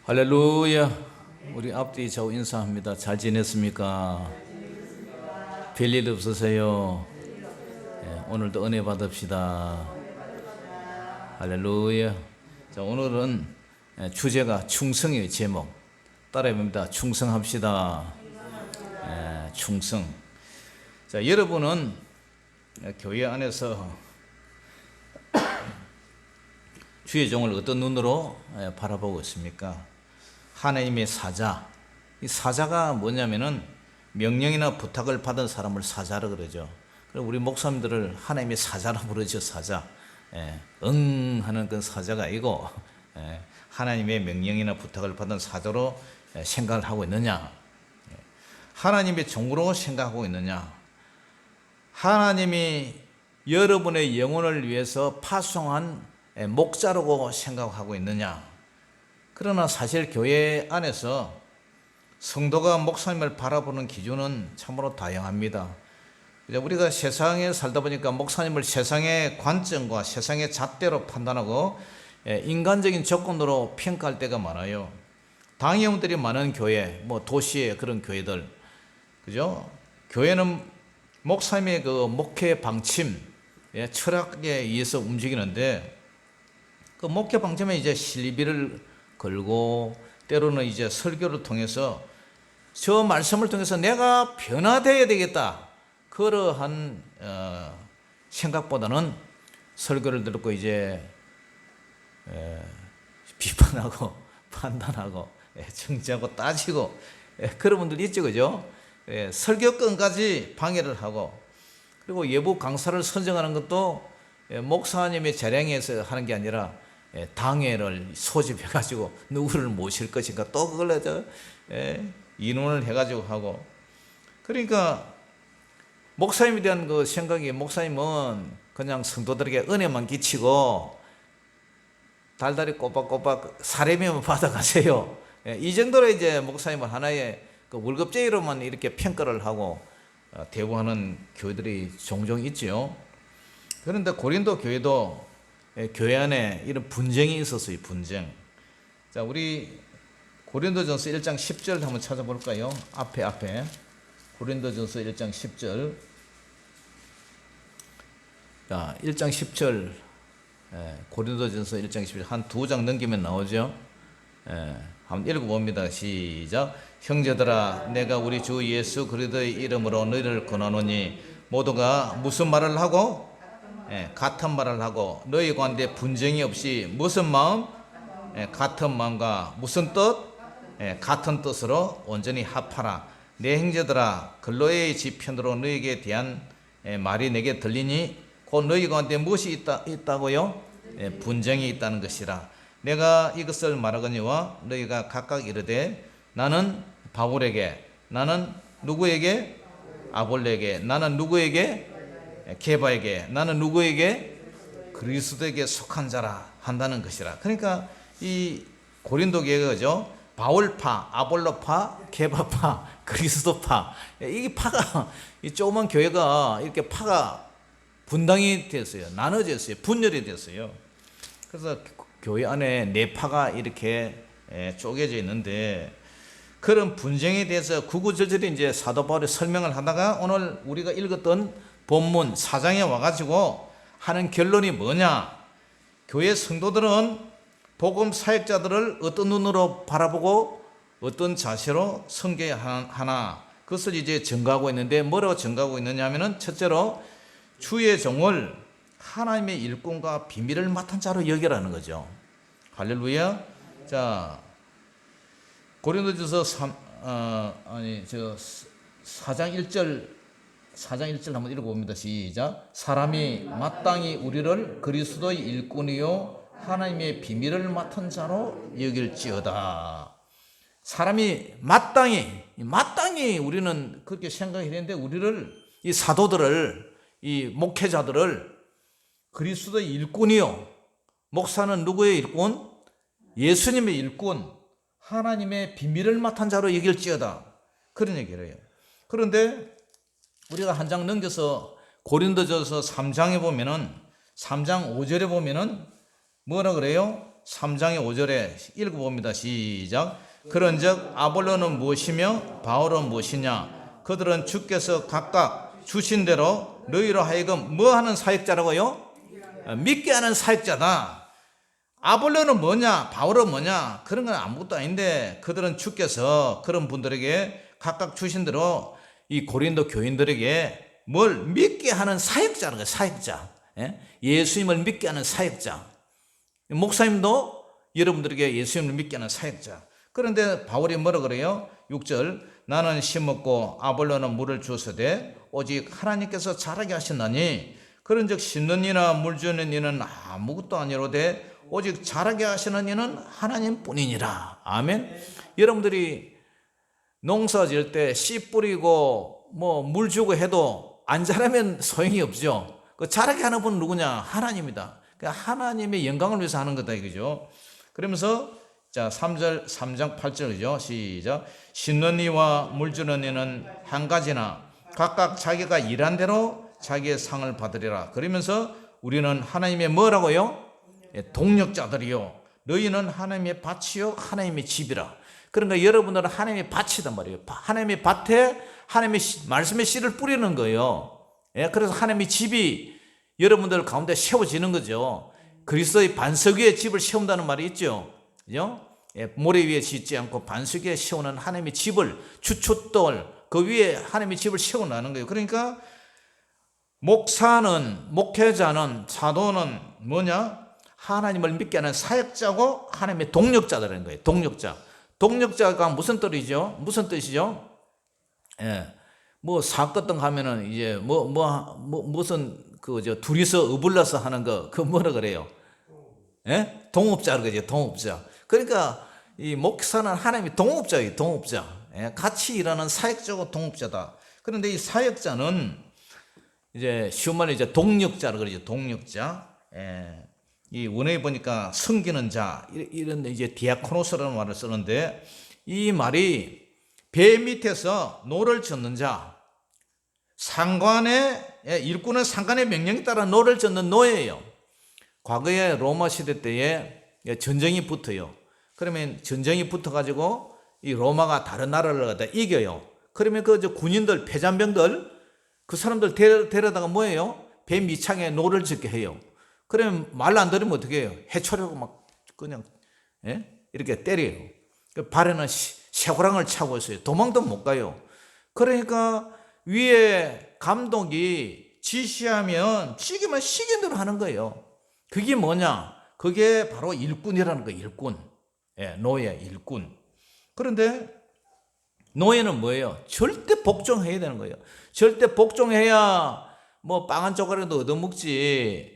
할렐루야. 우리 앞뒤 좌우 인사합니다. 잘 지냈습니까? 별일 없으세요? 오늘도 은혜 받읍시다. 할렐루야. 자, 오늘은 주제가 충성의 제목. 따라해봅니다. 충성합시다. 충성. 자, 여러분은 교회 안에서 주의 종을 어떤 눈으로 바라보고 있습니까? 하나님의 사자. 이 사자가 뭐냐면은 명령이나 부탁을 받은 사람을 사자라 그러죠. 그리고 우리 목사님들을 하나님의 사자라 부르죠. 사자. 응 하는 그 사자가 아니고 하나님의 명령이나 부탁을 받은 사자로 생각을 하고 있느냐, 하나님의 종으로 생각하고 있느냐, 하나님이 여러분의 영혼을 위해서 파송한 목자라고 생각하고 있느냐. 그러나 사실 교회 안에서 성도가 목사님을 바라보는 기준은 참으로 다양합니다. 우리가 세상에 살다 보니까 목사님을 세상의 관점과 세상의 잣대로 판단하고 인간적인 조건으로 평가할 때가 많아요. 당회원들이 많은 교회, 도시의 그런 교회들, 그죠? 교회는 목사님의 그 목회 방침, 철학에 의해서 움직이는데, 그 목회 방침에 이제 실리비를 걸고 때로는 이제 설교를 통해서 저 말씀을 통해서 내가 변화되어야 되겠다, 그러한 생각보다는 설교를 듣고 이제 비판하고 판단하고 정지하고 따지고 그런 분들 있죠, 그죠? 설교권까지 방해를 하고, 그리고 외부 강사를 선정하는 것도 목사님의 재량에서 하는 게 아니라 당회를 소집해가지고 누구를 모실 것인가, 또 그걸 인원을 해가지고 하고. 그러니까 목사님에 대한 그 생각이, 목사님은 그냥 성도들에게 은혜만 끼치고 달달이 꼬박꼬박 사례비만 받아가세요. 이 정도로 이제 목사님은 하나의 그 월급제로만 이렇게 평가를 하고 대우하는 교회들이 종종 있죠. 그런데 고린도 교회도 교회 안에 이런 분쟁이 있었어요. 분쟁. 자, 우리 고린도전서 1장 10절 한번 찾아볼까요? 앞에 고린도전서 1장 10절. 자, 1장 10절. 고린도전서 1장 10절 한 두 장 넘기면 나오죠. 한번 읽어봅니다. 시작. 형제들아, 내가 우리 주 예수 그리스도의 이름으로 너희를 권하노니 모두가 무슨 말을 하고 같은 말을 하고 너희 가운데 분쟁이 없이 무슨 마음? 같은 마음과 무슨 뜻? 같은 뜻으로 온전히 합하라. 내 형제들아, 근로의 지편으로 너희에게 대한 말이 내게 들리니 곧 너희 가운데 무엇이 있다고요? 분쟁이 있다는 것이라. 내가 이것을 말하거니와 너희가 각각 이르되 나는 바울에게, 나는 누구에게? 아볼레에게, 나는 누구에게? 게바에게, 나는 누구에게? 그리스도에게 속한 자라 한다는 것이라. 그러니까 이 고린도 교회가죠, 바울파, 아볼로파, 게바파, 그리스도파, 이 파가, 이 조그만 교회가 이렇게 파가 분당이 됐어요. 나눠졌어요. 분열이 됐어요. 그래서 교회 안에 네 파가 이렇게 쪼개져 있는데, 그런 분쟁에 대해서 구구절절히 이제 사도 바울이 설명을 하다가 오늘 우리가 읽었던 본문 4장에 와가지고 하는 결론이 뭐냐? 교회 성도들은 복음 사역자들을 어떤 눈으로 바라보고 어떤 자세로 섬겨야 하나, 그것을 이제 증거하고 있는데, 뭐라고 증거하고 있느냐 하면은, 첫째로 주의 종을 하나님의 일꾼과 비밀을 맡은 자로 여기라는 거죠. 할렐루야. 자, 고린도전서 4장 1절 한번 읽어봅니다. 시작. 사람이 마땅히 우리를 그리스도의 일꾼이요 하나님의 비밀을 맡은 자로 여길지어다. 사람이 마땅히 우리는 그렇게 생각했는데, 우리를, 이 사도들을, 이 목회자들을 그리스도의 일꾼이요, 목사는 누구의 일꾼? 예수님의 일꾼, 하나님의 비밀을 맡은 자로 여길지어다, 그런 얘기를 해요. 그런데 우리가 한 장 넘겨서 고린도전서 3장에 보면은, 3장 5절에 보면은 뭐라 그래요? 3장의 5절에 읽어봅니다. 시작. 그런즉 아볼로는 무엇이며 바울은 무엇이냐? 그들은 주께서 각각 주신 대로 너희로 하여금 뭐 하는 사역자라고요? 믿게 하는 사역자다. 아볼로는 뭐냐? 바울은 뭐냐? 그런 건 아무것도 아닌데 그들은 주께서 그런 분들에게 각각 주신 대로 이 고린도 교인들에게 뭘 믿게 하는 사역자라는 거예요. 사역자. 예수님을 믿게 하는 사역자. 목사님도 여러분들에게 예수님을 믿게 하는 사역자. 그런데 바울이 뭐라 그래요? 6절 나는 심었고 아볼로는 물을 주었으되 오직 하나님께서 자라게 하신다니 그런즉 심는 이나 물 주는 이는 아무것도 아니로되 오직 자라게 하시는 이는 하나님뿐이니라. 아멘. 여러분들이 농사 지을 때 씨 뿌리고 뭐 물 주고 해도 안 자라면 소용이 없죠. 그 자라게 하는 분은 누구냐? 하나님이다. 그러니까 하나님의 영광을 위해서 하는 거다 이거죠. 그러면서 자 3장 8절이죠. 시작. 심는 이와 물 주는 이는 한 가지나 각각 자기가 일한 대로 자기의 상을 받으리라. 그러면서 우리는 하나님의 뭐라고요? 동력자들이요. 너희는 하나님의 밭이요 하나님의 집이라. 그러니까 여러분들은 하나님의 밭이단 말이에요. 하나님의 밭에 하나님의 말씀의 씨를 뿌리는 거예요. 그래서 하나님의 집이 여러분들 가운데 세워지는 거죠. 그리스도의 반석 위에 집을 세운다는 말이 있죠. 그죠? 모래 위에 짓지 않고 반석 위에 세우는 하나님의 집을 주춧돌 그 위에 하나님의 집을 세워나는 거예요. 그러니까 목사는 목회자는 사도는 뭐냐? 하나님을 믿게 하는 사역자고 하나님의 동력자들인 거예요. 동력자. 동력자가 무슨 뜻이죠? 무슨 뜻이죠? 뭐 사건등 하면은 이제 무슨 둘이서 어불러서 하는 거 그 뭐라 그래요? 동업자 그러죠. 동업자. 그러니까 이 목사는 하나님의 동업자예요. 동업자. 같이 일하는 사역자고 동업자다. 그런데 이 사역자는 이제 쉬운 말로 이제 동력자라 그러죠. 동력자. 이 원어에 보니까 섬기는 자 이런 이제 디아코노스라는 말을 쓰는데 이 말이 배 밑에서 노를 젓는 자, 상관의 일꾼은 상관의 명령에 따라 노를 젓는 노예예요. 과거에 로마 시대 때에 전쟁이 붙어요. 그러면 전쟁이 붙어가지고 이 로마가 다른 나라를 갖다 이겨요. 그러면 그 군인들 패잔병들 그 사람들 데려다가 뭐예요? 배 밑창에 노를 젓게 해요. 그러면 말 안 들으면 어떻게 해요? 해초려고 막 그냥 이렇게 때려요. 발에는 쇠고랑을 차고 있어요. 도망도 못 가요. 그러니까 위에 감독이 지시하면 시키면 시킨 대로 하는 거예요. 그게 뭐냐? 그게 바로 일꾼이라는 거예요. 일꾼. 노예, 일꾼. 그런데 노예는 뭐예요? 절대 복종해야 되는 거예요. 절대 복종해야 뭐 빵 한 조각이라도 얻어먹지.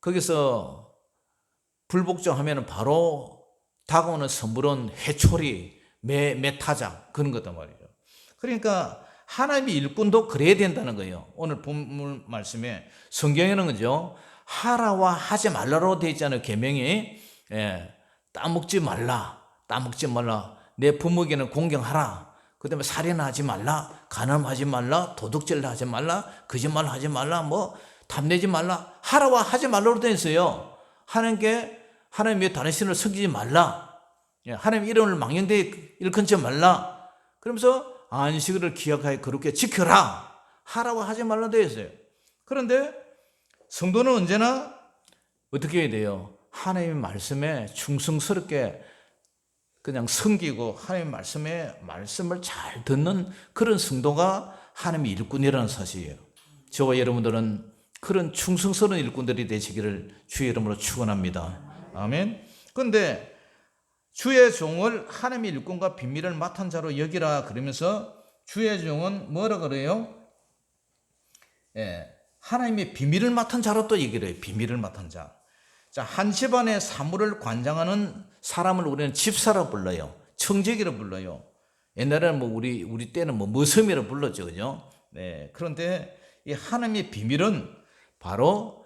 거기서 불복종하면 바로 다가오는 선물은 회초리, 메타자 그런 거단 말이에요. 그러니까 하나님의 일꾼도 그래야 된다는 거예요. 오늘 본문 말씀에 성경에는 그죠? 하라와 하지 말라로 되어 있잖아요. 계명이 따먹지 말라, 따먹지 말라. 내 부모에게는 공경하라. 그다음에 살인하지 말라, 간음하지 말라, 도둑질 하지 말라, 거짓말 하지 말라, 뭐 탐내지 말라. 하라와 하지 말라로 되어 있어요. 하나님의 다른 신을 섬기지 말라. 하나님 이름을 망령되이 일컫지 말라. 그러면서 안식일을 기억하여 그렇게 지켜라. 하라고 하지 말라 되어 있어요. 그런데 성도는 언제나 어떻게 해야 돼요? 하나님의 말씀에 충성스럽게 그냥 섬기고 하나님의 말씀을 잘 듣는 그런 성도가 하나님의 일꾼이라는 사실이에요. 저와 여러분들은 그런 충성스러운 일꾼들이 되시기를 주의 이름으로 축원합니다. 아멘. 그런데 주의 종을 하나님의 일꾼과 비밀을 맡은 자로 여기라 그러면서 주의 종은 뭐라 그래요? 하나님의 비밀을 맡은 자로 또 얘기를 해요. 비밀을 맡은 자. 자, 한 집안의 사물을 관장하는 사람을 우리는 집사라 불러요. 청지기로 불러요. 옛날에는 뭐 우리 때는 뭐 머슴이라 불렀죠, 그죠? 그런데 이 하나님의 비밀은 바로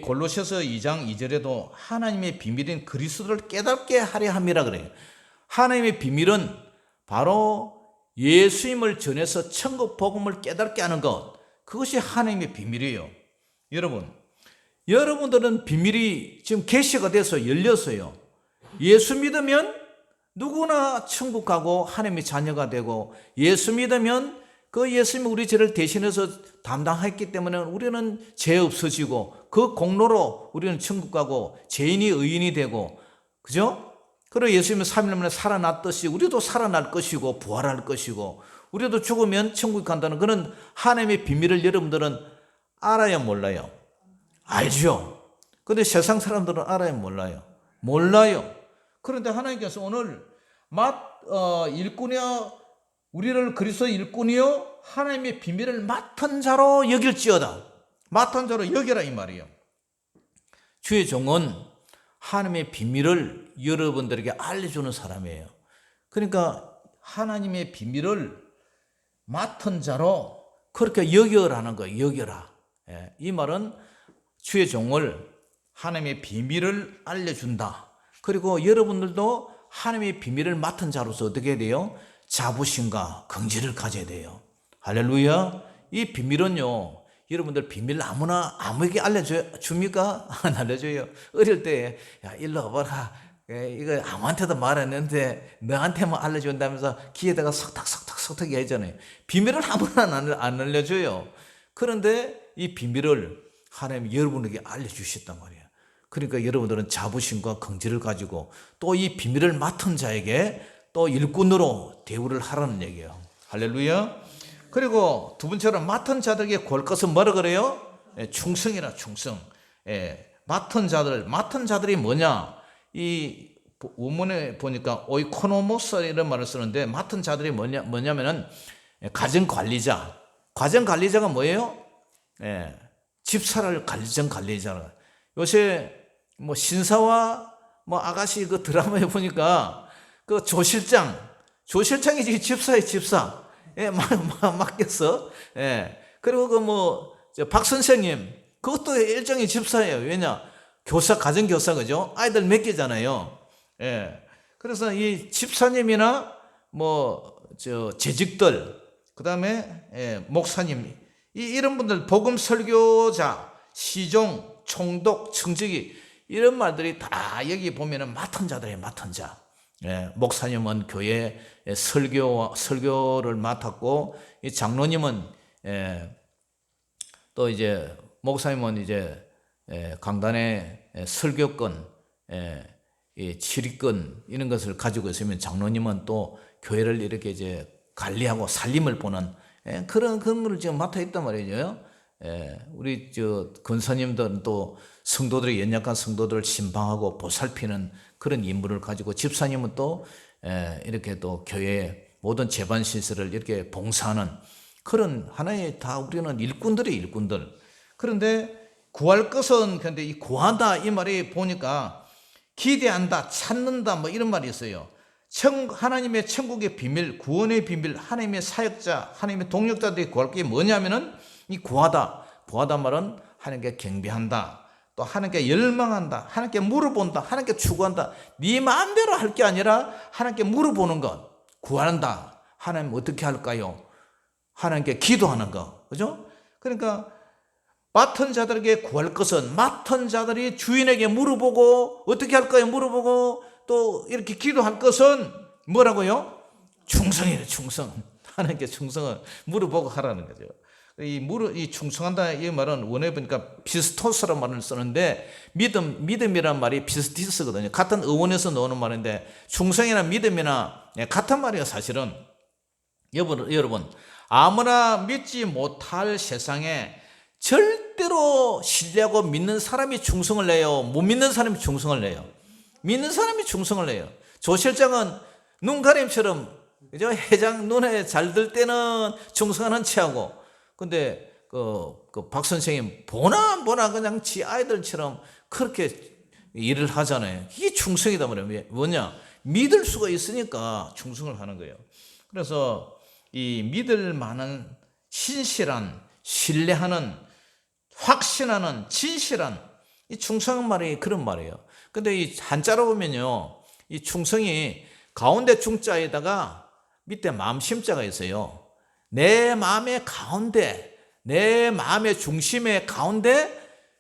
골로새서 2장 2절에도 하나님의 비밀인 그리스도를 깨닫게 하려 함이라 그래요. 하나님의 비밀은 바로 예수님을 전해서 천국 복음을 깨닫게 하는 것. 그것이 하나님의 비밀이에요. 여러분, 여러분들은 비밀이 지금 계시가 돼서 열렸어요. 예수 믿으면 누구나 천국 가고 하나님의 자녀가 되고, 예수 믿으면 그 예수님이 우리 죄를 대신해서 담당했기 때문에 우리는 죄 없어지고, 그 공로로 우리는 천국 가고 죄인이 의인이 되고, 그죠? 그리고 예수님은 3일 만에 살아났듯이 우리도 살아날 것이고 부활할 것이고, 우리도 죽으면 천국 간다는 그런 하나님의 비밀을 여러분들은 알아야 몰라요? 알죠? 근데 세상 사람들은 알아야 몰라요? 몰라요. 그런데 하나님께서 오늘 일꾼이여, 우리를 그리스도 일꾼이요 하나님의 비밀을 맡은 자로 여길지어다. 맡은 자로 여겨라 이 말이에요. 주의 종은 하나님의 비밀을 여러분들에게 알려주는 사람이에요. 그러니까 하나님의 비밀을 맡은 자로 그렇게 여겨라는 거예요. 여겨라. 이 말은 주의 종을 하나님의 비밀을 알려준다. 그리고 여러분들도 하나님의 비밀을 맡은 자로서 어떻게 해야 돼요? 자부심과 긍지를 가져야 돼요. 할렐루야. 이 비밀은요, 여러분들 비밀 아무에게 알려줍니까? 안 알려줘요. 어릴 때, 야, 일로 와봐라. 이거 아무한테도 말 안 했는데 너한테만 알려준다면서 귀에다가 석탁 하잖아요. 비밀을 아무나 안 알려줘요. 그런데 이 비밀을 하나님이 여러분에게 알려주셨단 말이에요. 그러니까 여러분들은 자부심과 긍지를 가지고 또 이 비밀을 맡은 자에게 또 일꾼으로 대우를 하라는 얘기예요. 할렐루야. 그리고 두 번째로 맡은 자들에게 구할 것은 뭐라 그래요? 충성이라, 충성. 맡은 자들이 뭐냐? 이 원문에 보니까 오이코노모스 이런 말을 쓰는데, 맡은 자들이 뭐냐면은 가정관리자. 가정관리자가 뭐예요? 집사를 가정관리자라. 요새 뭐 신사와 뭐 아가씨 그 드라마에 보니까 그 조실장이 지금 집사예요, 집사. 맡겼어. 그리고 그 뭐 박 선생님, 그것도 일종의 집사예요. 왜냐? 가정교사, 그죠? 아이들 맡기잖아요. 그래서 이 집사님이나 재직들, 그 다음에 목사님, 이런 분들, 복음 설교자, 시종, 총독, 청지기, 이런 말들이 다 여기 보면은 맡은 자들이에요, 맡은 자. 목사님은 교회 설교를 맡았고, 이 장로님은 또 이제 목사님은 이제 강단의 설교권, 치리권 이런 것을 가지고 있으면, 장로님은 또 교회를 이렇게 이제 관리하고 살림을 보는 그런 건물을 지금 맡아 있단 말이죠. 우리 권사님들은 또 성도들이, 연약한 성도들을 신방하고 보살피는 그런 임무를 가지고, 집사님은 또 이렇게 또 교회의 모든 재반 시설을 이렇게 봉사하는 그런 하나의, 다 우리는 일꾼들. 그런데 구할 것은, 근데 이 구한다 이 말이 보니까 기대한다, 찾는다 뭐 이런 말이 있어요. 하나님의 천국의 비밀, 구원의 비밀, 하나님의 사역자, 하나님의 동력자들이 구할 게 뭐냐면은 이 구하다 말은 하나님께 경배한다, 또 하나님께 열망한다, 하나님께 물어본다, 하나님께 추구한다. 네 마음대로 할 게 아니라 하나님께 물어보는 것, 구한다. 하나님 어떻게 할까요? 하나님께 기도하는 거, 그죠? 그러니까 맡은 자들에게 구할 것은, 맡은 자들이 주인에게 물어보고 어떻게 할까요? 물어보고 또 이렇게 기도할 것은 뭐라고요? 충성이래, 충성. 하나님께 충성을 물어보고 하라는 거죠. 이 충성한다 이 말은 원어에 보니까 피스토스라는 말을 쓰는데, 믿음이란 말이 피스티스거든요. 같은 어원에서 나오는 말인데, 충성이나 믿음이나 같은 말이에요, 사실은. 여러분, 아무나 믿지 못할 세상에 절대로 신뢰하고 믿는 사람이 충성을 내요? 못 믿는 사람이 충성을 내요? 믿는 사람이 충성을 내요. 조실장은 눈가림처럼, 그죠? 회장 눈에 잘 들 때는 충성하는 체하고, 근데 박 선생님 보나 그냥 지 아이들처럼 그렇게 일을 하잖아요. 이게 충성이다 말이에요. 뭐냐? 믿을 수가 있으니까 충성을 하는 거예요. 그래서 이 믿을 만한 신실한, 신뢰하는, 확신하는, 진실한, 이 충성한 말이 그런 말이에요. 근데 이 한자로 보면요, 이 충성이 가운데 중자에다가 밑에 마음심자가 있어요. 내 마음의 가운데, 내 마음의 중심의 가운데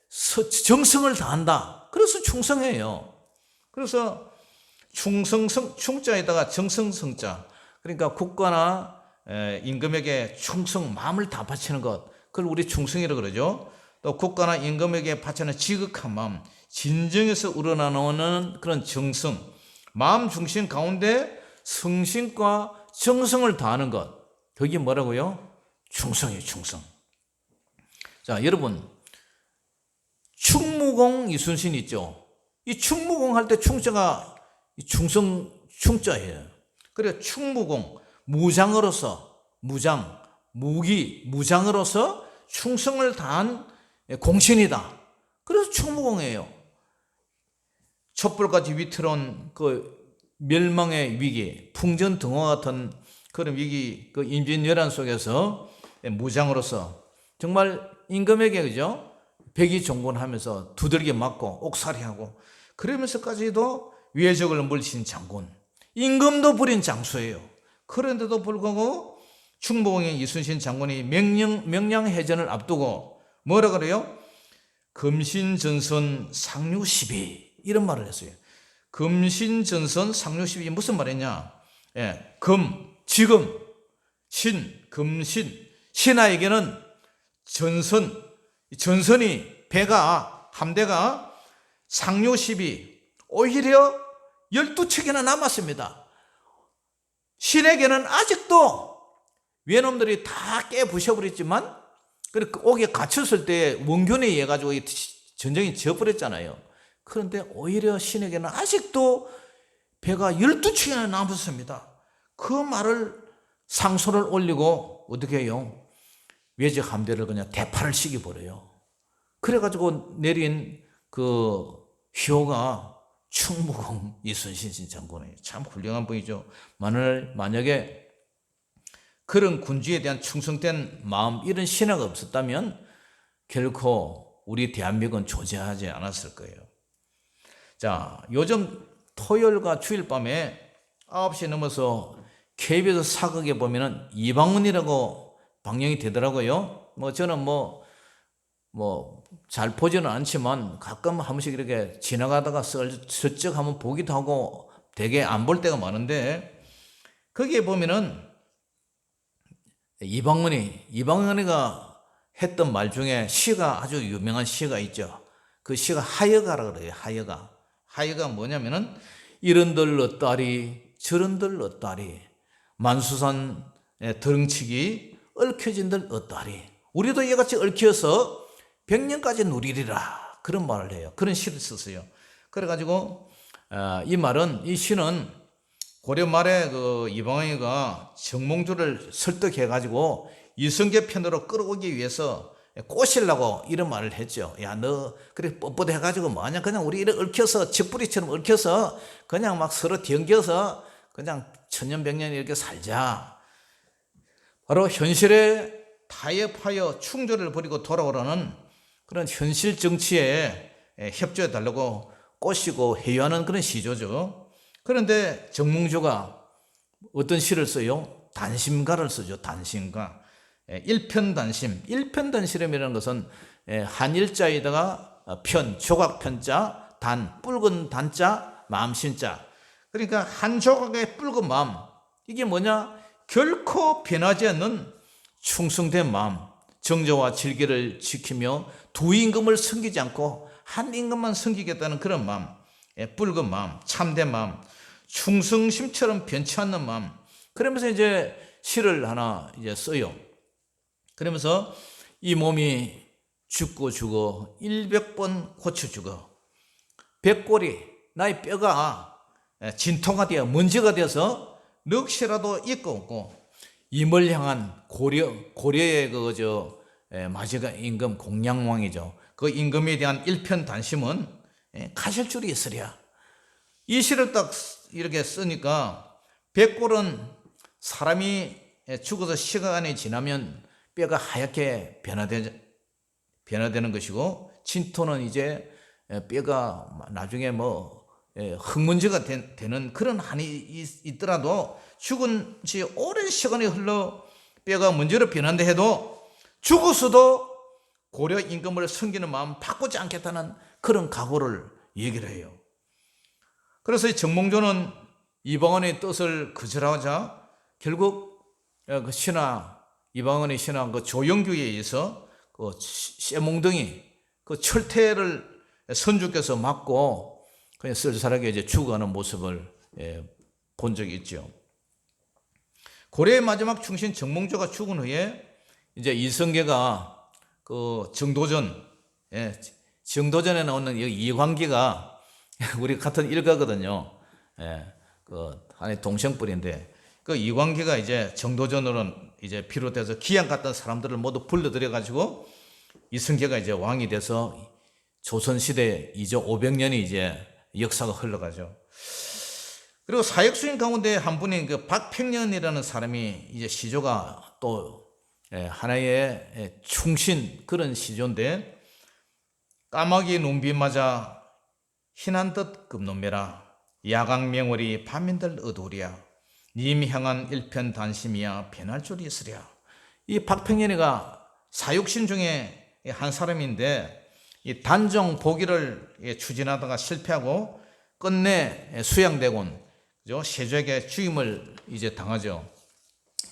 정성을 다한다. 그래서 충성해요. 그래서 충자에다가 정성성자. 그러니까 국가나 임금에게 충성, 마음을 다 바치는 것. 그걸 우리 충성이라고 그러죠. 또 국가나 임금에게 바치는 지극한 마음, 진정에서 우러나오는 그런 정성, 마음 중심 가운데 성신과 정성을 다하는 것. 그게 뭐라고요? 충성이에요, 충성. 자, 여러분, 충무공 이순신 있죠? 이 충무공 할 때 충자가 충성, 충자예요. 그래, 충무공, 무장으로서, 무장으로서 충성을 다한 공신이다. 그래서 충무공이에요. 촛불까지 위태로운 그 멸망의 위기, 풍전등화 같은 그런 위기, 그 임진왜란 속에서 무장으로서 정말 임금에게 그죠? 백의종군하면서 두들겨 맞고 옥살이하고 그러면서까지도 외적을 물리친 장군, 임금도 부린 장수예요. 그런데도 불구하고 충무공의 이순신 장군이 명량해전을 앞두고 뭐라 그래요? 금신전선 상류시비 이런 말을 했어요. 금신전선 상류시비 무슨 말이냐? 지금, 금신, 신하에게는 전선이 함대가 상류시비 오히려 12척이나 남았습니다. 신에게는 아직도 외놈들이 다 깨부셔버렸지만 옥에 갇혔을 때 원균에 의해 가지고 전쟁이 져버렸잖아요. 그런데 오히려 신에게는 아직도 배가 12척이나 남았습니다. 그 말을 상소를 올리고 어떻게 해요? 외적 함대를 그냥 대파를 시켜버려요. 그래가지고 내린 그 효가 충무공 이순신 장군이에요. 참 훌륭한 분이죠. 만약에 그런 군주에 대한 충성된 마음, 이런 신화가 없었다면 결코 우리 대한민국은 존재하지 않았을 거예요. 자, 요즘 토요일과 주일 밤에 9시 넘어서 KBS 사극에 보면은 이방원이라고 방영이 되더라고요. 저는 잘 보지는 않지만 가끔 한 번씩 이렇게 지나가다가 슬쩍 한번 보기도 하고 되게 안 볼 때가 많은데 거기에 보면은 이방원이가 했던 말 중에 시가 아주 유명한 시가 있죠. 그 시가 하여가라 그래요. 하여가 뭐냐면은 이런들 어따리 저런들 어따리 만수산 덩치기 얽혀진들 어따리 우리도 이같이 얽혀서 100년까지 누리리라 그런 말을 해요. 그런 시를 썼어요. 그래가지고 이 시는 고려 말에 그 이방원이가 정몽주를 설득해가지고 이성계 편으로 끌어오기 위해서 꼬시려고 이런 말을 했죠. 야, 너 그래 뻣뻣해가지고 뭐하냐? 그냥 우리 이렇게 얽혀서 칡뿌리처럼 얽혀서 그냥 막 서로 튕겨서 그냥 천년백년 이렇게 살자. 바로 현실에 타협하여 충돌을 벌이고 돌아오라는 그런 현실 정치에 협조해 달라고 꼬시고 회유하는 그런 시조죠. 그런데 정몽주가 어떤 시를 써요? 단심가를 쓰죠. 단심가. 일편단심이라는 것은 한일자에다가 조각편자, 붉은 단자, 마음신자. 그러니까 한 조각의 붉은 마음. 이게 뭐냐? 결코 변하지 않는 충성된 마음. 정조와 질기를 지키며 두 임금을 섬기지 않고 한 임금만 섬기겠다는 그런 마음. 붉은 마음, 참된 마음, 충성심처럼 변치 않는 마음. 그러면서 이제 시를 하나 이제 써요. 그러면서 이 몸이 죽고 죽어 100번 고쳐 죽어 100골이 나의 뼈가 진토가 되어 먼지가 되어서 넋이라도 있고 없고 임을 향한 고려의 마지막 임금 공양왕이죠. 그 임금에 대한 일편단심은 가실 줄이 있으랴. 이 시를 딱 이렇게 쓰니까 100골은 사람이 죽어서 시간이 지나면 뼈가 하얗게 변화되는 것이고 진토는 이제 뼈가 나중에 흙먼지가 되는 그런 한이 있더라도 죽은 지 오랜 시간이 흘러 뼈가 먼지로 변한다 해도 죽었어도 고려 임금을 섬기는 마음 바꾸지 않겠다는 그런 각오를 얘기를 해요. 그래서 정몽조는 이방원의 뜻을 거절하자 결국 그 신하, 이방원의 신하 그 조영규에 의해서 그 쇠몽둥이 그 철퇴를 선주께서 맞고 그냥 쓸쓸하게 이제 죽어가는 모습을 본 적이 있죠. 고려의 마지막 충신 정몽조가 죽은 후에 이제 이성계가 그 정도전, 정도전에 나오는 이광기가 우리 같은 일가거든요. 그 하나의 동생뻘인데 그 이광기가 이제 정도전으로 이제 비롯해서 기양 갔던 사람들을 모두 불러들여 가지고 이성계가 이제 왕이 돼서 조선시대 이제 500년이 이제 역사가 흘러가죠. 그리고 사역수인 가운데 한 분인 그 박평년이라는 사람이 이제 시조가 또 하나의 충신 그런 시조인데, 까마귀 눈비 맞아 희난 듯 급놈매라 야광명월이 밤인들 어두우랴 님 향한 일편단심이야 변할 줄이 있으랴. 이 박평년이가 사육신 중에 한 사람인데 이 단정 보기를 추진하다가 실패하고 끝내 수양되곤 세조에게 죽임을 이제 당하죠.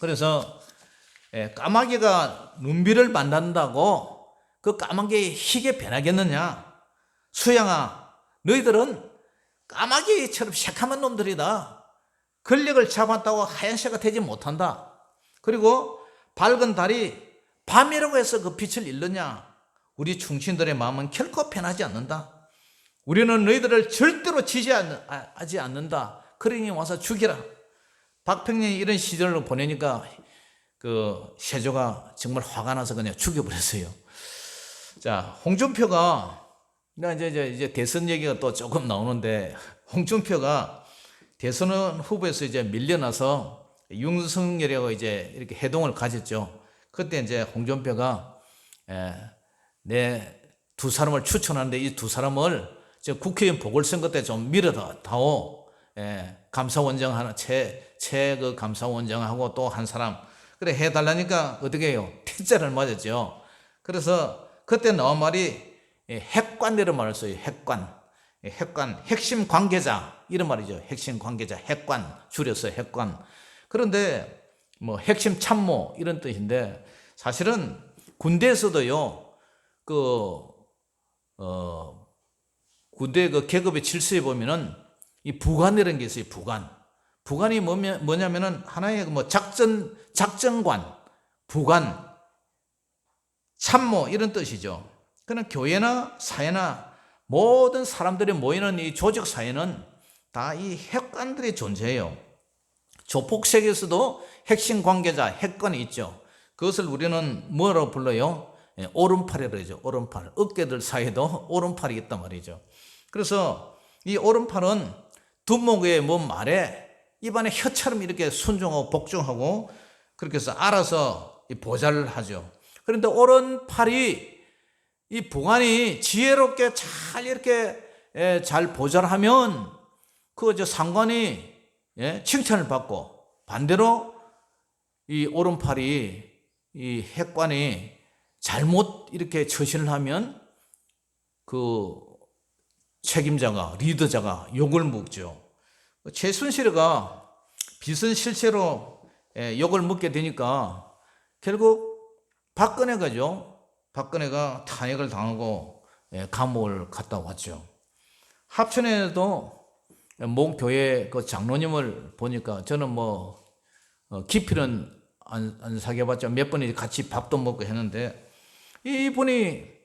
그래서 까마귀가 눈비를 만난다고 그 까마귀 희게 변하겠느냐? 수양아, 너희들은 까마귀처럼 새카만 놈들이다. 권력을 잡았다고 하얀 새가 되지 못한다. 그리고 밝은 달이 밤이라고 해서 그 빛을 잃느냐? 우리 충신들의 마음은 결코 변하지 않는다. 우리는 너희들을 절대로 지지하지 않는다. 그러니 와서 죽이라. 박평년이 이런 시절을 보내니까 그 세조가 정말 화가 나서 그냥 죽여버렸어요. 자, 홍준표가 이제 대선 얘기가 또 조금 나오는데, 홍준표가 대선 후보에서 이제 밀려나서 윤석열하고 이제 이렇게 해동을 가졌죠. 그때 이제 홍준표가 내 두 사람을 추천하는데 이 두 사람을 국회의원 보궐선거 때 좀 밀어다오. 감사원장 하나, 그 감사원장하고 또 한 사람 그래 해달라니까 어떻게 해요? 퇴짜를 맞았죠. 그래서 그때 나온 말이 핵관 이런 말을 써요. 핵관, 핵심 관계자 이런 말이죠. 핵심 관계자, 핵관 줄여서 핵관. 그런데 뭐 핵심 참모 이런 뜻인데, 사실은 군대에서도요 군대 그 계급의 질서에 보면은 이 부관이라는 게 있어요. 부관이 뭐냐면은 하나의 뭐 작전관, 부관, 참모 이런 뜻이죠. 그는 교회나 사회나 모든 사람들이 모이는 이 조직 사회는 다 이 핵관들이 존재해요. 조폭세계에서도 핵심 관계자, 핵관이 있죠. 그것을 우리는 뭐라고 불러요? 오른팔이라고 하죠. 오른팔. 어깨들 사이에도 오른팔이 있단 말이죠. 그래서 이 오른팔은 둔목의 말에 입안에 혀처럼 이렇게 순종하고 복종하고 그렇게 해서 알아서 보좌를 하죠. 그런데 오른팔이 이 부관이 지혜롭게 잘 이렇게 잘 보좌를 하면 그 상관이 칭찬을 받고, 반대로 이 오른팔이 이 핵관이 잘못 이렇게 처신을 하면 그 책임자가, 리더자가 욕을 먹죠. 최순실이가 비선실세로 욕을 먹게 되니까 결국 박근혜가 탄핵을 당하고 감옥을 갔다 왔죠. 합천에도 몽교회 그 장로님을 보니까 저는 깊이는 안 사귀어봤죠. 몇 번이 같이 밥도 먹고 했는데, 이분이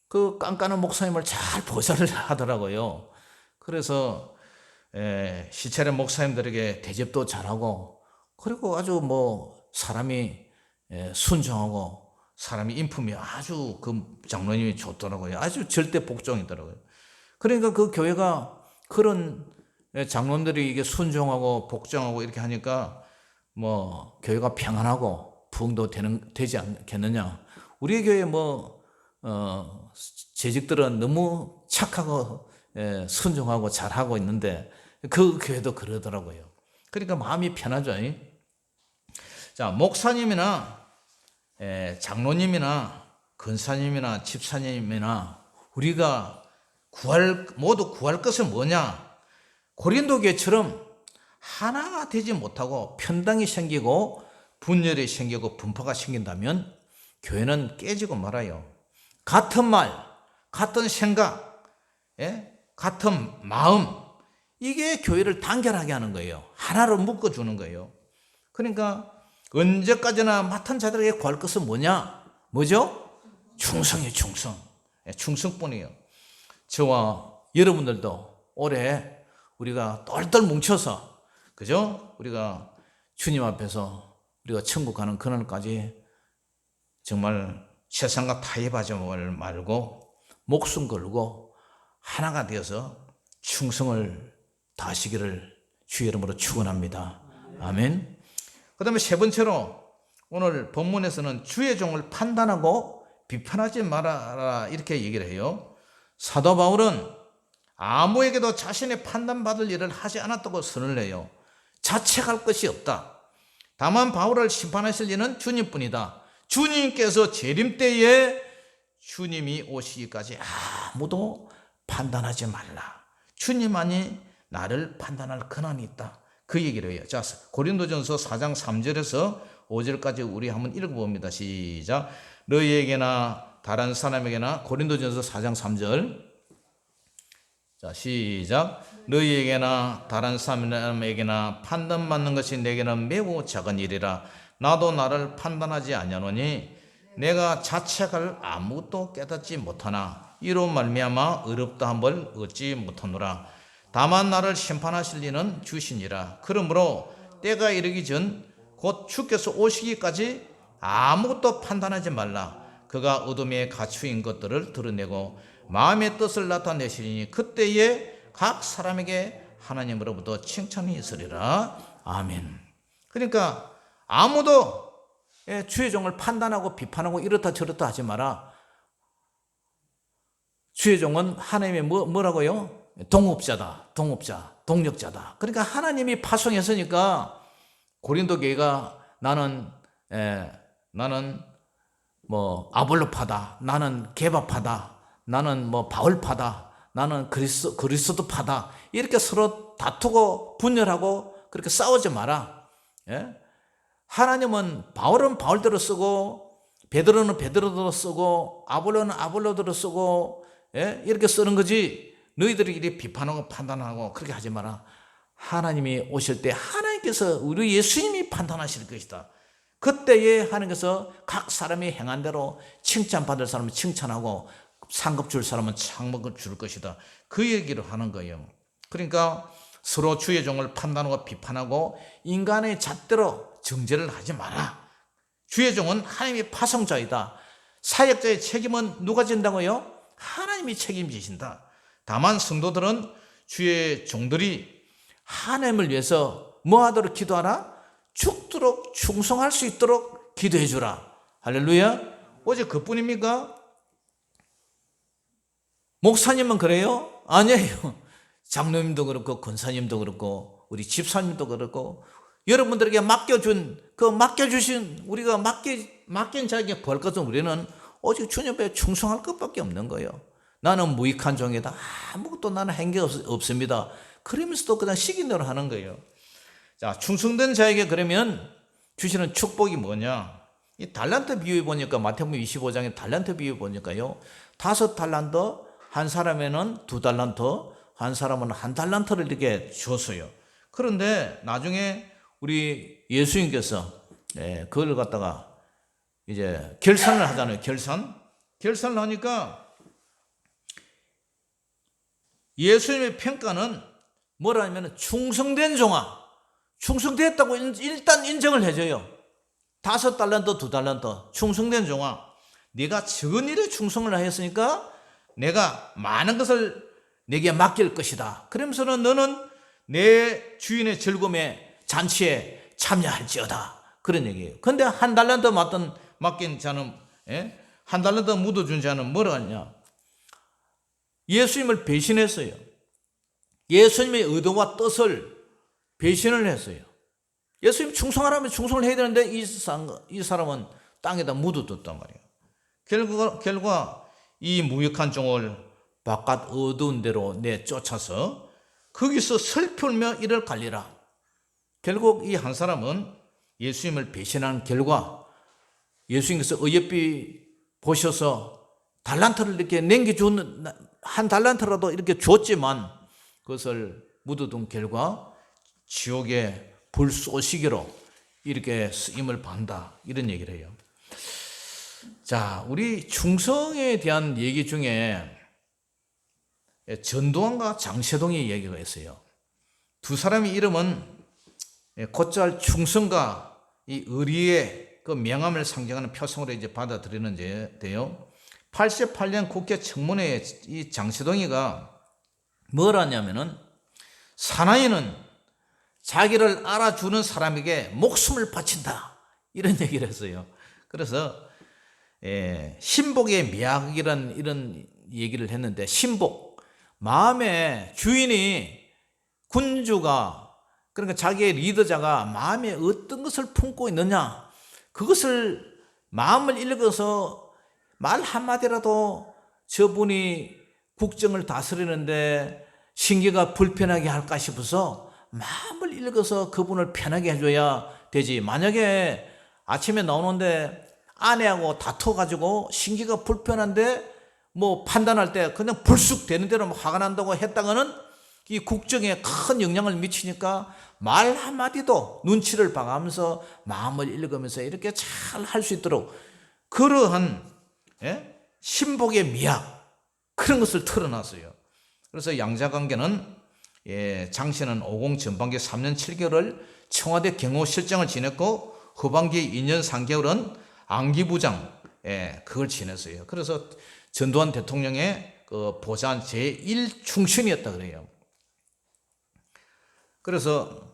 그 깐깐한 목사님을 잘 보살을 하더라고요. 그래서 시체의 목사님들에게 대접도 잘하고, 그리고 아주 사람이 순종하고 사람이 인품이 아주 그 장로님이 좋더라고요. 아주 절대 복종이더라고요. 그러니까 그 교회가 그런 장로님들이 이게 순종하고 복종하고 이렇게 하니까 교회가 평안하고 부흥도 되지 않겠느냐. 우리 교회 재직들은 너무 착하고 순종하고 잘하고 있는데 그 교회도 그러더라고요. 그러니까 마음이 편하죠. 자, 목사님이나 장로님이나 권사님이나 집사님이나 우리가 모두 구할 것은 뭐냐? 고린도 교회처럼 하나가 되지 못하고 편당이 생기고 분열이 생기고 분파가 생긴다면 교회는 깨지고 말아요. 같은 말, 같은 생각, 같은 마음, 이게 교회를 단결하게 하는 거예요. 하나로 묶어주는 거예요. 그러니까 언제까지나 맡은 자들에게 구할 것은 뭐냐? 뭐죠? 충성이에요. 충성. 충성뿐이에요. 저와 여러분들도 올해 우리가 똘똘 뭉쳐서, 그죠? 우리가 주님 앞에서 우리가 천국 가는 그날까지 정말 세상과 타협하지 말고 목숨 걸고 하나가 되어서 충성을 다하시기를 주의 이름으로 축원합니다. 아멘. 그 다음에 세 번째로 오늘 본문에서는 주의 종을 판단하고 비판하지 말아라 이렇게 얘기를 해요. 사도 바울은 아무에게도 자신의 판단받을 일을 하지 않았다고 선을 해요. 자책할 것이 없다. 다만 바울을 심판하실 이는 주님뿐이다. 주님께서 재림 때에 주님이 오시기까지 아무도 판단하지 말라. 주님만이 나를 판단할 권한이 있다. 그 얘기를 해요. 자, 고린도전서 4장 3절에서 5절까지 우리 한번 읽어봅니다. 시작. 너희에게나 다른 사람에게나, 고린도전서 4장 3절. 자, 시작. 너희에게나 다른 사람에게나 판단받는 것이 내게는 매우 작은 일이라. 나도 나를 판단하지 아니하노니 내가 자책할 아무것도 깨닫지 못하나 이로 말미암아 어렵다 함을 얻지 못하노라. 다만 나를 심판하실 이는 주시니라. 그러므로 때가 이르기 전 곧 주께서 오시기까지 아무것도 판단하지 말라. 그가 어둠에 갇힌 것들을 드러내고 마음의 뜻을 나타내시리니 그때에 각 사람에게 하나님으로부터 칭찬이 있으리라. 아멘. 그러니까 아무도 주의 종을 판단하고 비판하고 이렇다 저렇다 하지 마라. 주의 종은 하나님의 뭐라고요? 동업자다. 동력자다. 그러니까 하나님이 파송했으니까 고린도 교회가 나는 뭐 아볼로파다, 나는 게바파다, 나는 뭐 바울파다, 나는 그리스도파다, 이렇게 서로 다투고 분열하고 그렇게 싸우지 마라. 하나님은 바울은 바울대로 쓰고 베드로는 베드로대로 쓰고 아볼로는 아볼로대로 쓰고 이렇게 쓰는 거지, 너희들끼리 비판하고 판단하고 그렇게 하지 마라. 하나님이 오실 때 하나님께서 우리 예수님이 판단하실 것이다. 그때에 하나님께서 각 사람이 행한 대로 칭찬받을 사람은 칭찬하고 상급 줄 사람은 상급을 줄 것이다. 그 얘기를 하는 거예요. 그러니까 서로 주의 종을 판단하고 비판하고 인간의 잣대로 정죄를 하지 마라. 주의 종은 하나님의 파송자이다. 사역자의 책임은 누가 진다고요? 하나님이 책임지신다. 다만 성도들은 주의 종들이 하나님을 위해서 뭐 하도록 기도하라? 죽도록 충성할 수 있도록 기도해 주라. 할렐루야. 어제 그뿐입니까? 목사님은 그래요? 아니에요. 장로님도 그렇고 권사님도 그렇고 우리 집사님도 그렇고 여러분들에게 맡겨주신 우리가 맡긴 자에게 벌 것은 우리는 오직 주님 앞에 충성할 것밖에 없는 거예요. 나는 무익한 종이다. 아무것도 나는 한 게 없습니다. 그러면서도 그냥 시킨 대로 하는 거예요. 자, 충성된 자에게 그러면 주시는 축복이 뭐냐? 이 달란트 비유 보니까 마태복음 25장의 달란트 비유 보니까요, 5달란트, 한 사람에는 2달란트, 한 사람은 1달란트를 이렇게 줬어요. 그런데 나중에 우리 예수님께서 그걸 갖다가 이제 결산을 하잖아요. 결산을 하니까 예수님의 평가는 뭐라 하면 충성된 종아, 충성됐다고 일단 인정을 해줘요. 5달란트, 2달란트, 충성된 종아, 네가 적은 일에 충성을 하였으니까 내가 많은 것을 내게 맡길 것이다. 그러면서는 너는 내 주인의 즐거움의 잔치에 참여할지어다. 그런 얘기예요. 근데 1달란트 맡긴 자는, 1달란트 묻어준 자는 뭐라 하냐? 예수님을 배신했어요. 예수님의 의도와 뜻을 배신을 했어요. 예수님 충성하라면 충성을 해야 되는데 이 사람은 땅에다 묻어뒀단 말이에요. 결과 이 무익한 종을 바깥 어두운 데로 내쫓아서 거기서 슬플며 이를 갈리라. 결국 이 한 사람은 예수님을 배신한 결과 예수님께서 어여삐 보셔서 달란트를 이렇게 남겨주는, 한 달란트라도 이렇게 줬지만 그것을 묻어둔 결과 지옥의 불 쏘시기로 이렇게 쓰임을 받는다, 이런 얘기를 해요. 자, 우리 충성에 대한 얘기 중에 전두환과 장세동의 얘기가 있어요. 두 사람의 이름은 곧잘 충성과 이 의리의 그 명함을 상징하는 표성으로 이제 받아들이는데요. 88년 국회 청문회에 이 장세동이가 뭘 하냐면은, 사나이는 자기를 알아주는 사람에게 목숨을 바친다, 이런 얘기를 했어요. 그래서 신복의 미학이라는 이런 얘기를 했는데, 신복, 마음의 주인이, 군주가, 그러니까 자기의 리더자가 마음에 어떤 것을 품고 있느냐, 그것을 마음을 읽어서 말 한마디라도 저분이 국정을 다스리는데 신기가 불편하게 할까 싶어서 마음을 읽어서 그분을 편하게 해줘야 되지. 만약에 아침에 나오는데 아내하고 다퉈가지고 신기가 불편한데 뭐 판단할 때 그냥 불쑥 되는 대로 화가 난다고 했다가는 이 국정에 큰 영향을 미치니까 말 한마디도 눈치를 봐가면서 마음을 읽으면서 이렇게 잘 할 수 있도록 그러한 신복의 미학, 그런 것을 틀어놨어요. 그래서 양자관계는 장씨는 50 전반기 3년 7개월을 청와대 경호실장을 지냈고 후반기 2년 3개월은 안기부장 그걸 지냈어요. 그래서 전두환 대통령의 그 보좌관 제1충신이었다 그래요. 그래서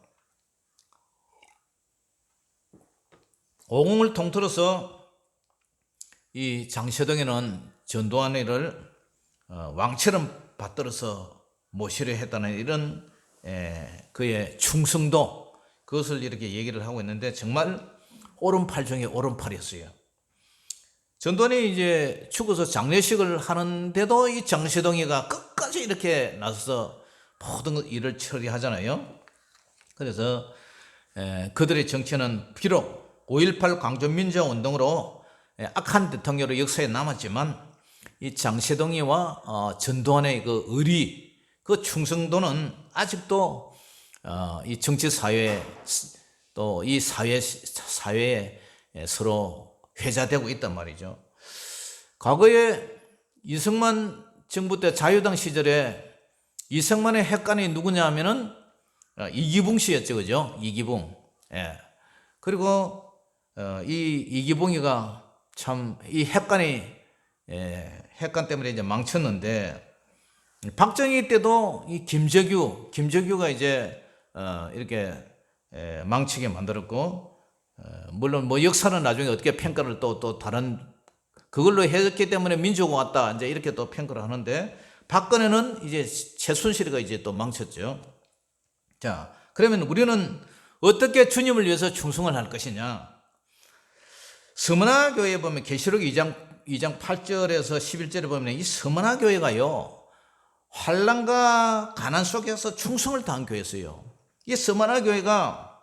50을 통틀어서 이 장세동이는 전두환이를 왕처럼 받들어서 모시려 했다는 이런 그의 충성도, 그것을 이렇게 얘기를 하고 있는데 정말 오른팔 중에 오른팔이었어요. 전두환이 이제 죽어서 장례식을 하는데도 이 장세동이가 끝까지 이렇게 나서서 모든 일을 처리하잖아요. 그래서 그들의 정치는 비록 5.18 광주민주화운동으로 악한 대통령으로 역사에 남았지만 이 장세동이와 전두환의 그 의리, 그 충성도는 아직도 이 정치 사회에 또 이 사회에 서로 회자되고 있단 말이죠. 과거에 이승만 정부 때 자유당 시절에 이승만의 핵관이 누구냐 하면은 이기붕 씨였죠, 그죠? 이기붕. 그리고 이 이기붕이가 참 이 핵관이 핵관 때문에 이제 망쳤는데, 박정희 때도 이 김재규가 이제 이렇게 망치게 만들었고, 물론 뭐 역사는 나중에 어떻게 평가를 또 다른 그걸로 했기 때문에 민주가 왔다 이제 이렇게 또 평가를 하는데, 박근혜는 이제 최순실이가 이제 또 망쳤죠. 자, 그러면 우리는 어떻게 주님을 위해서 충성을 할 것이냐? 서문화 교회에 보면 계시록 2장 8절에서 11절에 보면 이 서문화 교회가요, 환난과 가난 속에서 충성을 다한 교회였어요. 이 서문화 교회가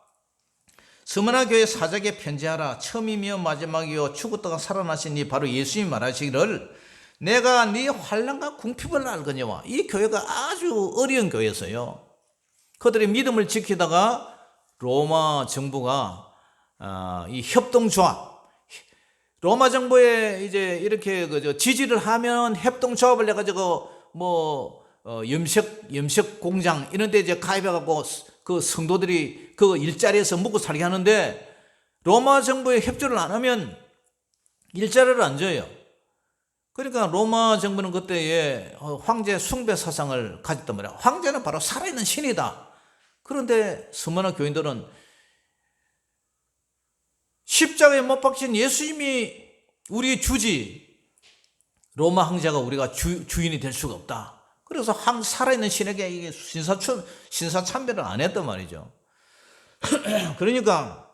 서문화 교회 사적에 편지하라, 처음이며 마지막이요 죽었다가 살아나신 이 바로 예수님이 말하시기를 내가 네 환난과 궁핍을 알거니와. 이 교회가 아주 어려운 교회였어요. 그들의 믿음을 지키다가 로마 정부가 이 협동조합, 로마 정부에 이제 이렇게 지지를 하면 협동조합을 해가지고 뭐 염색 공장 이런 데 이제 가입해갖고 그 성도들이 그 일자리에서 먹고 살게 하는데, 로마 정부에 협조를 안 하면 일자리를 안 줘요. 그러니까 로마 정부는 그때에 황제 숭배 사상을 가졌단 말이야. 황제는 바로 살아있는 신이다. 그런데 서문화 교인들은 십자가에 못 박힌 예수님이 우리의 주지, 로마 황제가 우리가 주인이 될 수가 없다. 그래서 살아있는 신에게 이게 신사참배를 안 했단 말이죠. 그러니까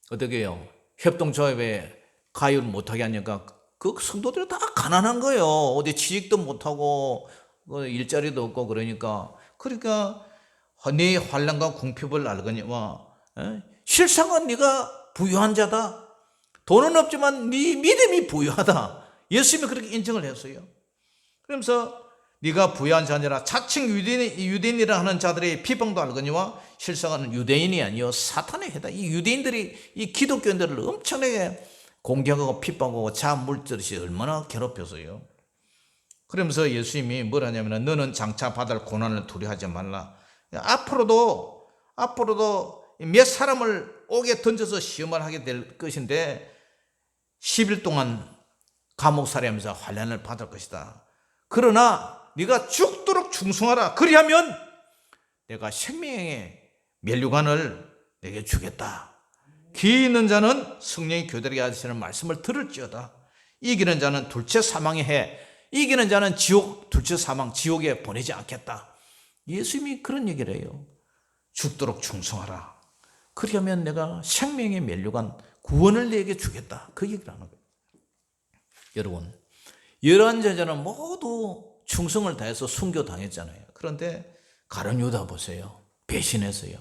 어떻게 해요? 협동조합에 가입을 못하게 하니까 그 성도들이 다 가난한 거예요. 어디 취직도 못하고 일자리도 없고 그러니까 네 환난과 궁핍을 알거니와 실상은 네가 부유한 자다. 돈은 없지만 네 믿음이 부유하다. 예수님이 그렇게 인정을 했어요. 그러면서 네가 부유한 자니라 자칭 유대인이라 하는 자들의 비방도 알거니와 실상은 유대인이 아니요 사탄의 해다. 이 유대인들이 이 기독교인들을 엄청나게 공격하고 핍박하고 자물듯이 얼마나 괴롭혔어요. 그러면서 예수님이 뭘 하냐면 너는 장차 받을 고난을 두려워하지 말라. 앞으로도 몇 사람을 옥에 던져서 시험을 하게 될 것인데 10일 동안 감옥살이하면서 환난을 받을 것이다. 그러나 네가 죽도록 충성하라. 그리하면 내가 생명의 면류관을 내게 주겠다. 기 있는 자는 성령이 교들에게 하시는 말씀을 들을지어다. 이기는 자는 둘째 사망의 해, 이기는 자는 지옥, 둘째 사망, 지옥에 보내지 않겠다. 예수님이 그런 얘기를 해요. 죽도록 충성하라. 그러면 내가 생명의 면류관 구원을 내게 주겠다. 그 얘기를 하는 거예요. 여러분, 열한 제자는 모두 충성을 다해서 순교당했잖아요. 그런데 가룟 유다 보세요. 배신했어요.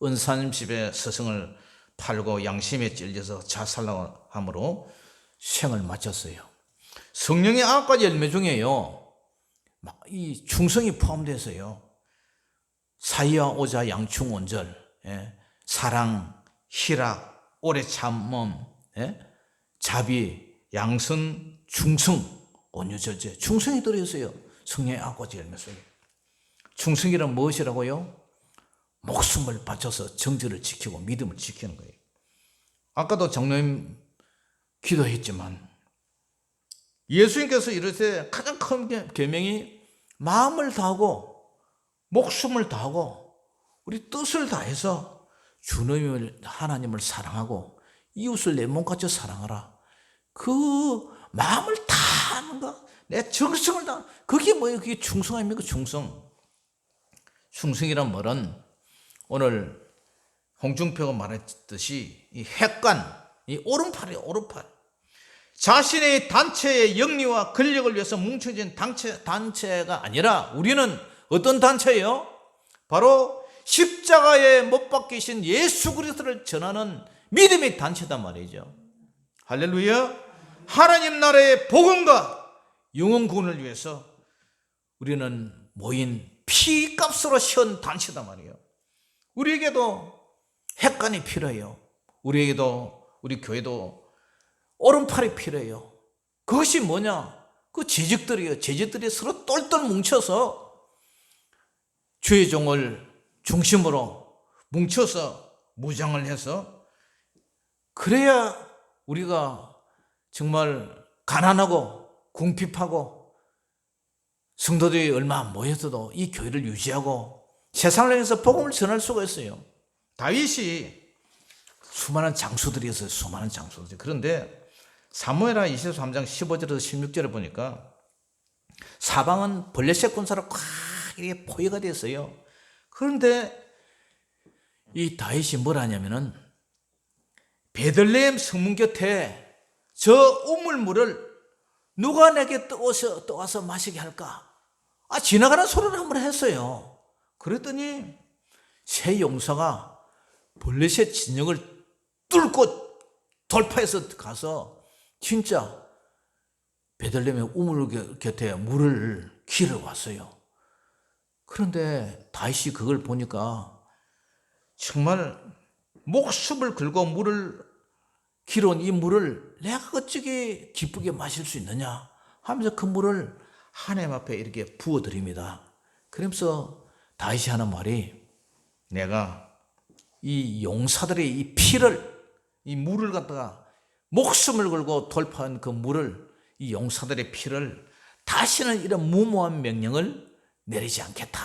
은사님 집에 스승을 팔고 양심에 찔려서 자살함으로 생을 마쳤어요. 성령의 9가지 열매 중에요, 이 충성이 포함돼서요. 사이와 오자, 양충, 온절, 사랑, 희락, 오래 참음, 자비, 양선, 충성, 온유절제. 충성이 들어있어요. 성령의 9가지 열매 속에. 충성이란 무엇이라고요? 목숨을 바쳐서 정절을 지키고 믿음을 지키는 거예요. 아까도 장로님 기도했지만 예수님께서 이르시되 가장 큰 계명이 마음을 다하고 목숨을 다하고 우리 뜻을 다해서 주님을 하나님을 사랑하고 이웃을 내 몸같이 사랑하라. 그 마음을 다하는 거, 내 정성을 다, 그게 뭐예요? 그게 충성 아닙니까? 충성. 충성이란 말은 오늘 홍준표가 말했듯이 이 핵관, 이 오른팔이에요. 오른팔. 자신의 단체의 영리와 권력을 위해서 뭉쳐진 단체가 아니라 우리는 어떤 단체예요? 바로 십자가에 못 박히신 예수 그리스도를 전하는 믿음의 단체단 말이죠. 할렐루야. 하나님 나라의 복음과 영혼 구원을 위해서 우리는 모인 피값으로 션 단체단 말이에요. 우리에게도 핵관이 필요해요. 우리에게도, 우리 교회도 오른팔이 필요해요. 그것이 뭐냐? 그 재직들이에요. 재직들이 서로 똘똘 뭉쳐서 주의 종을 중심으로 뭉쳐서 무장을 해서, 그래야 우리가 정말 가난하고 궁핍하고 성도들이 얼마 안 모여서도 이 교회를 유지하고 세상을 향해서 복음을 전할 수가 있어요. 다윗이 수많은 장수들이 있어요. 수많은 장수들. 그런데 사무엘하 23장 15절에서 16절을 보니까 사방은 블레셋 군사로 꽉 이렇게 포위가 됐어요. 그런데 이 다윗이 뭘 하냐면은 베들레헴 성문 곁에 저 우물물을 누가 내게 떠와서 마시게 할까? 지나가는 소리를 한번 했어요. 그랬더니 새 용사가 블레셋 진영을 뚫고 돌파해서 가서 진짜 베들레헴의 우물 곁에 물을 길어 왔어요. 그런데 다윗이 그걸 보니까 정말 목숨을 걸고 물을 길어온 이 물을 내가 어찌게 기쁘게 마실 수 있느냐 하면서 그 물을 하나님 앞에 이렇게 부어드립니다. 그러면서 다윗이 하는 말이, 내가 이 용사들의 이 피를, 이 물을 갖다가 목숨을 걸고 돌파한 그 물을, 이 용사들의 피를 다시는 이런 무모한 명령을 내리지 않겠다.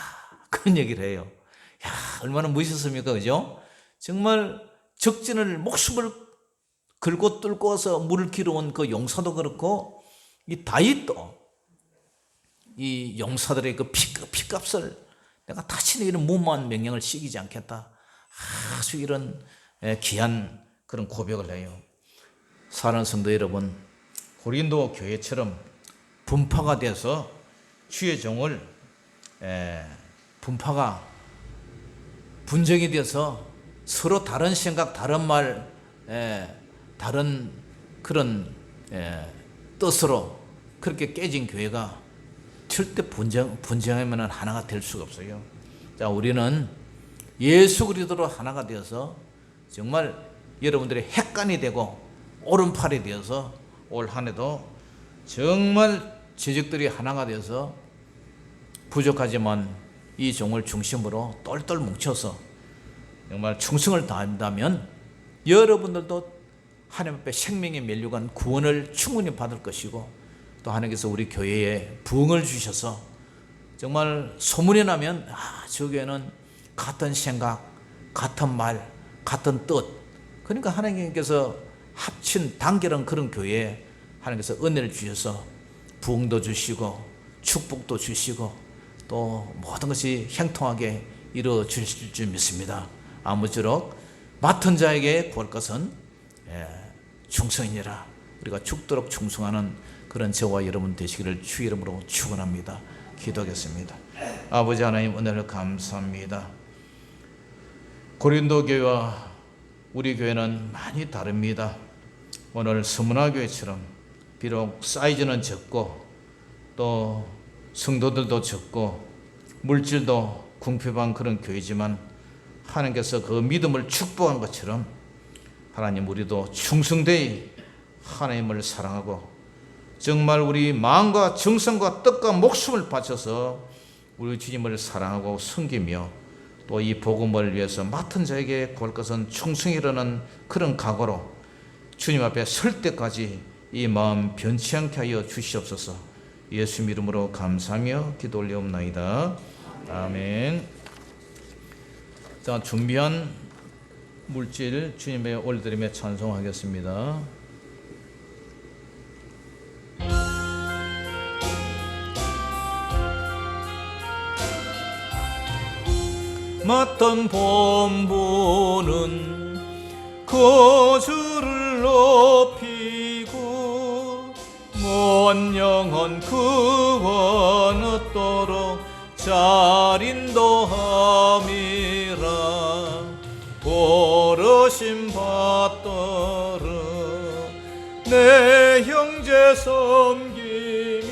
그런 얘기를 해요. 야, 얼마나 멋있습니까? 그죠? 정말 적진을 목숨을 걸고 뚫고 와서 물을 길어온 그 용사도 그렇고, 이 다윗도 이 용사들의 그 피값을 내가 다시는 이런 무모한 명령을 시키지 않겠다. 아주 이런 귀한 그런 고백을 해요. 사랑하는 성도 여러분, 고린도 교회처럼 분파가 돼서 주의 종을 분쟁이 되어서 서로 다른 생각, 다른 말, 다른 그런 뜻으로 그렇게 깨진 교회가 절대 분쟁하면 하나가 될 수가 없어요. 자, 우리는 예수 그리스도로 하나가 되어서 정말 여러분들의 핵간이 되고 오른팔이 되어서 올 한 해도 정말 제적들이 하나가 되어서 부족하지만 이 종을 중심으로 똘똘 뭉쳐서 정말 충성을 다한다면 여러분들도 하나님 앞에 생명의 면류관 구원을 충분히 받을 것이고, 또 하나님께서 우리 교회에 부흥을 주셔서 정말 소문이 나면 저 교회는 같은 생각, 같은 말, 같은 뜻, 그러니까 하나님께서 합친 단결한 그런 교회에 하나님께서 은혜를 주셔서 부흥도 주시고 축복도 주시고 또 모든 것이 형통하게 이루어 주실 줄 믿습니다. 아무쪼록 맡은 자에게 구할 것은 충성이니라. 우리가 죽도록 충성하는 그런 저와 여러분 되시기를 주 이름으로 축원합니다. 기도하겠습니다. 아버지 하나님, 은혜를 감사합니다. 고린도 교회와 우리 교회는 많이 다릅니다. 오늘 서문화교회처럼 비록 사이즈는 적고 또 성도들도 적고 물질도 궁핍한 그런 교회지만 하나님께서 그 믿음을 축복한 것처럼 하나님, 우리도 충성되이 하나님을 사랑하고 정말 우리 마음과 정성과 뜻과 목숨을 바쳐서 우리 주님을 사랑하고 섬기며 또 이 복음을 위해서 맡은 자에게 구할 것은 충성이라는 그런 각오로 주님 앞에 설 때까지 이 마음 변치 않게 하여 주시옵소서. 예수 이름으로 감사하며 기도 올리옵나이다. 아멘. 자, 준비한 물질 주님의 올려드리며 찬송하겠습니다. 맡은 본부는 거주를 높이고 먼 영혼 구원 얻도록 잘 인도함이라. 부르심 받도록 내 형제 섬기며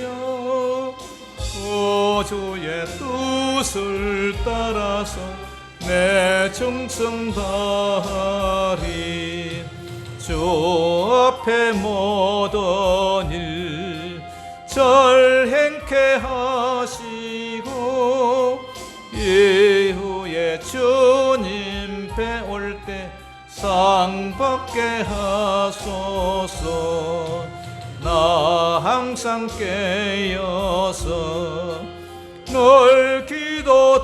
구주의 뜻을 따라서 내 정성 다하리. 주 앞에 모든 일 잘 행케 하시고 이후에 주님 뵈올 때 상 받게 하소서. 나 항상 깨어서 널 기도드리며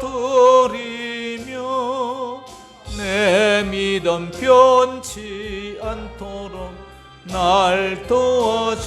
내 믿음 변치 않도록 날 도와주소서.